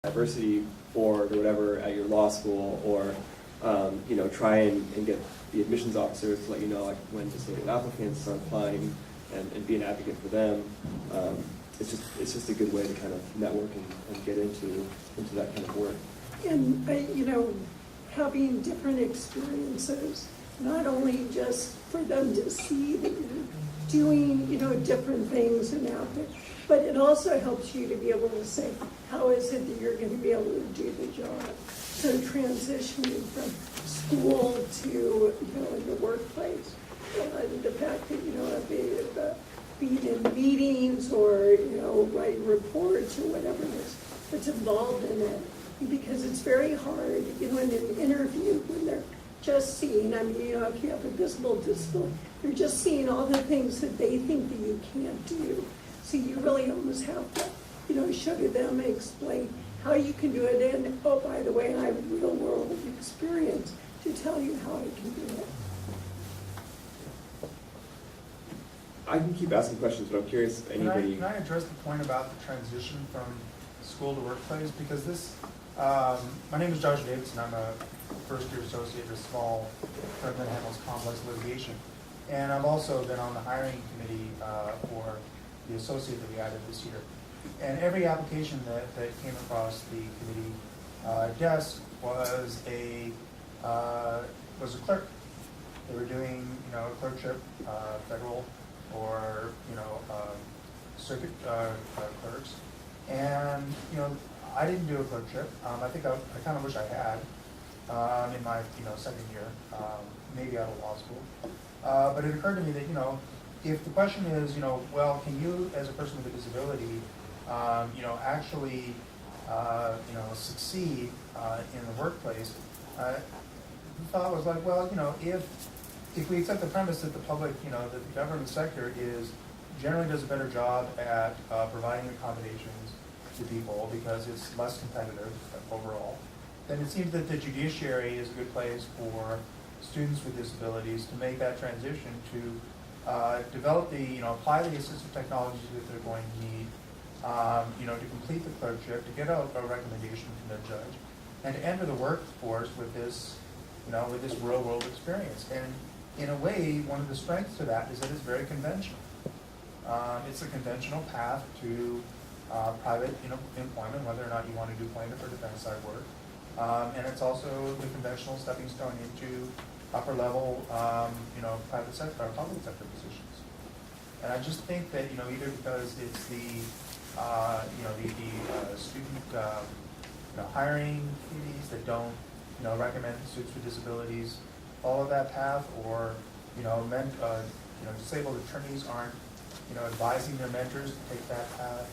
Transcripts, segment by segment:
diversity board or whatever at your law school, or try and get the admissions officers to let you know like when disabled applicants are applying and be an advocate for them. It's just a good way to kind of network and get into that kind of work. And having different experiences, not only just for them to see that you're doing different things and out there, but it also helps you to be able to say, how is it that you're going to be able to do the job? So transitioning from school to the workplace, the fact that being in meetings or writing reports or whatever it is that's involved in it, because it's very hard in an interview when they're just seeing, if you have a visible disability, they're just seeing all the things that they think that you can't do. So you really almost have to, show to them and explain how you can do it. And, oh, by the way, I have real world experience to tell you how I can do it. I can keep asking questions, but I'm curious if anybody... Can I address the point about the transition from school to workplace? Because this, my name is Josh Davidson. I'm a first-year associate at a small firm that handles complex litigation. And I've also been on the hiring committee for the associate that we added this year. And every application that came across the committee desk was a clerk. They were doing, a clerkship, federal or circuit clerks, and I didn't do a clerkship. I think I kind of wish I had in my second year, maybe out of law school. But it occurred to me that if the question is well, can you as a person with a disability actually succeed in the workplace? The thought was like, well, if we accept the premise that the public, that the government sector generally does a better job at providing accommodations to people because it's less competitive overall, then it seems that the judiciary is a good place for students with disabilities to make that transition to develop apply the assistive technologies that they're going to need, to complete the clerkship, to get a recommendation from their judge, and to enter the workforce with this, with this real world experience. And in a way, one of the strengths to that is that it's very conventional. It's a conventional path to private employment, whether or not you want to do plaintiff or defense side work. And it's also the conventional stepping stone into upper level, private sector or public sector positions. And I just think that, either because it's the student, hiring committees that don't, recommend students with disabilities follow that path, or, disabled attorneys aren't, advising their mentors to take that path.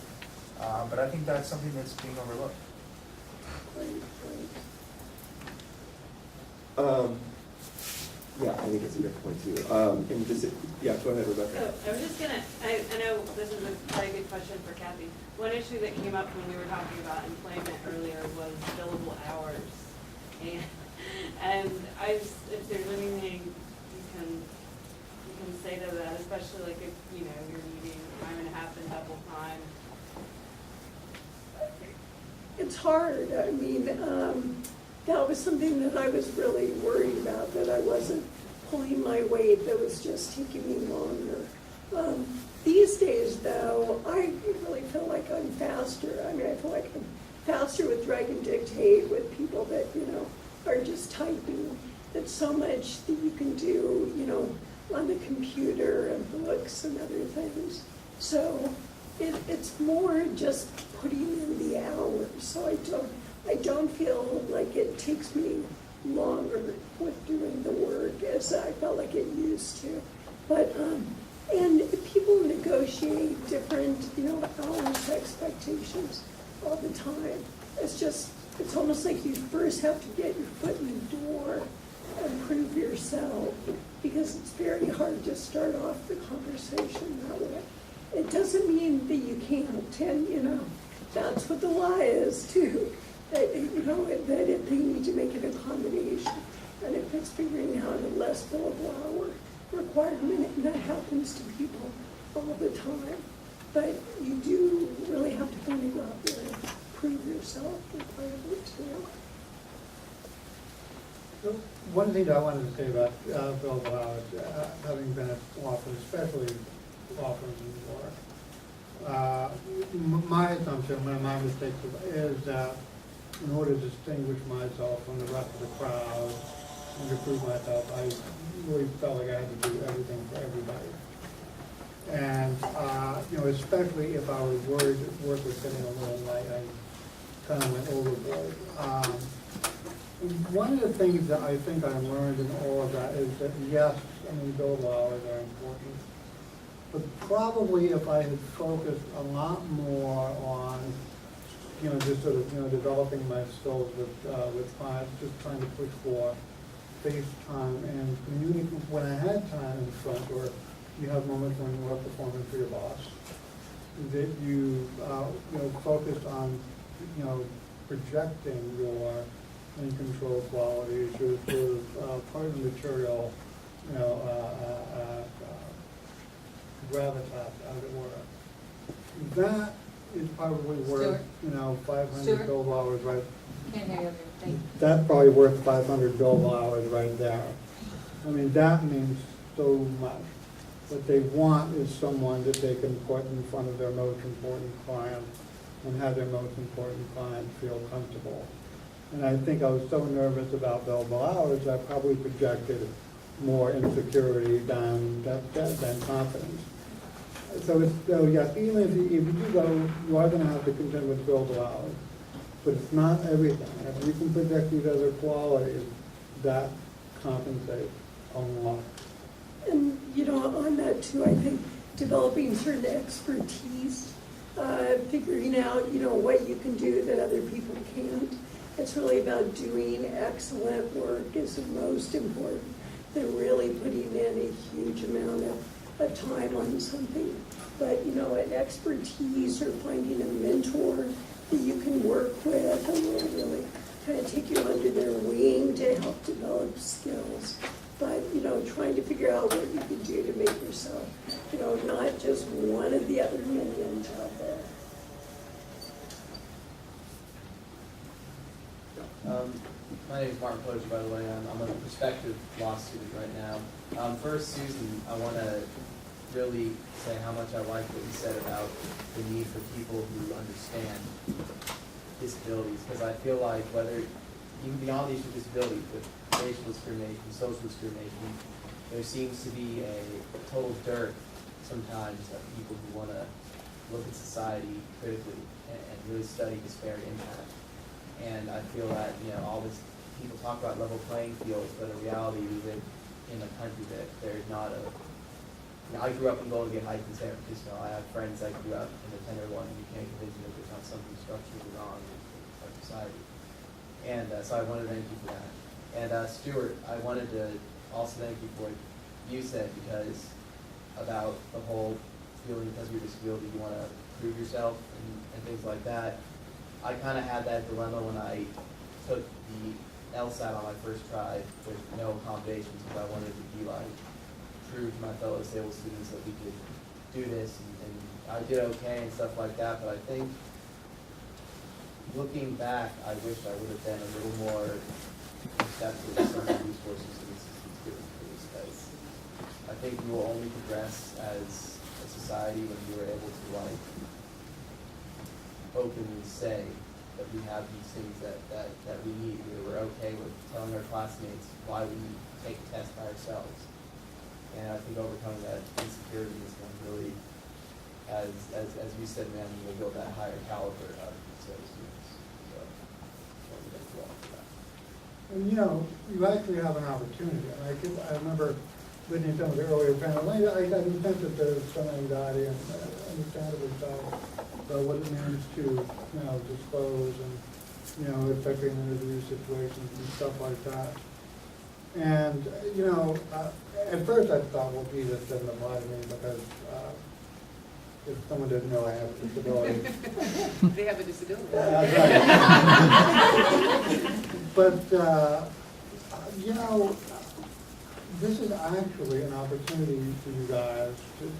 But I think that's something that's being overlooked. Yeah, I think it's a good point too. And go ahead, Rebecca. I was just gonna, I know this is a very good question for Kathy. One issue that came up when we were talking about employment earlier was billable hours. And if there's anything you can say to that, especially like if, you're needing time and a half and double time. It's hard. That was something that I was really worried about, that I wasn't pulling my weight, that was just taking me longer. These days, though, I really feel like I'm faster. I feel like I'm faster with drag and dictate, with people that, are just typing. It's so much that you can do, on the computer and books and other things. So it's more just putting in the hours. So I don't feel like it takes me longer with doing the work as I felt like it used to. But and people negotiate different hours expectations all the time. It's almost like you first have to get your foot in the door and prove yourself, because it's very hard to start off the conversation that way. It doesn't mean that you can't, and that's what the law is too. That that if they need to make an accommodation, and if it's figuring out a less billable hour requirement, and that happens to people all the time. But you do really have to kind of go out there and prove yourself is part of it too. One thing that I wanted to say about Bill Howard, having been at law firms, especially law firms in New York, my assumption, one of my mistakes is that in order to distinguish myself from the rest of the crowd and to prove myself, I really felt like I had to do everything for everybody. And, especially if I was worried that work was getting a little light, I kind of went overboard. One of the things that I think I learned in all of that is that, yes, billable hours are important, but probably if I had focused a lot more on, just sort of, developing my skills with clients, just trying to push for face time and communicate when I had time in front, or you have moments when you are performing for your boss, that you, focused on, projecting your in control qualities, your sort of part of the material, gravitas, as it were. That is probably worth, Stuart? 500 Stuart? billable hours, right? Can't hear you. Thank you. That's probably worth 500 billable hours right there. I mean, that means so much. What they want is someone that they can put in front of their most important client and have their most important client feel comfortable. And I think I was so nervous about billable hours, I probably projected more insecurity than confidence. So yes, even if you do go, you are going to have to contend with billable hours, but it's not everything. If you can project these other qualities, that compensates a lot. And, on that too, I think developing certain expertise, figuring out, what you can do that other people can't. It's really about doing excellent work is the most important than really putting in a huge amount of time on something. But, an expertise or finding a mentor that you can work with and will really kind of take you under their wing to help develop skills. But, trying to figure out what you can do to make yourself, not just one of the other millions out there. My name is Martin Poser, by the way. I'm a prospective law student right now. First, Susan, I want to really say how much I like what you said about the need for people who understand disabilities, because I feel like whether, even beyond the issue of disability, with racial discrimination, social discrimination, there seems to be a total dearth sometimes of people who want to look at society critically and really study disparate impact. And I feel that, all this, people talk about level playing fields, but in reality, we live in a country that there's not a, I grew up in Golden Gate Heights in San Francisco. I have friends that grew up in the Tenderloin, and you can't convince me that there's not something structurally wrong in our society. And so I want to thank you for that. And Stuart, I wanted to also thank you for what you said, because about the whole feeling because of your disability, you want to prove yourself and things like that. I kind of had that dilemma when I took the LSAT on my first try with no accommodations, because I wanted to be like, prove to my fellow disabled students that we could do this, and I did okay and stuff like that. But I think looking back, I wish I would have been a little more receptive to some of the resources and assistance given for this, because I think we will only progress as a society when we were able to openly say that we have these things that we need. We're okay with telling our classmates why we need to take a test by ourselves. And I think overcoming that insecurity is going to really, as we said, man, we'll build that higher caliber of students. So I want to thank you all for that. And you actually have an opportunity. I remember listening to some of the earlier panels. I got a sense that there's some anxiety, and understandably so, about what it means to, disclose and, especially in interview situations and stuff like that. And, at first I thought, well, gee, this doesn't apply to me, because if someone doesn't know I have a disability. They have a disability. Right. But, this is actually an opportunity for you guys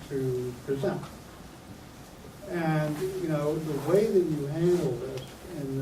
to present. And, the way that you handle this in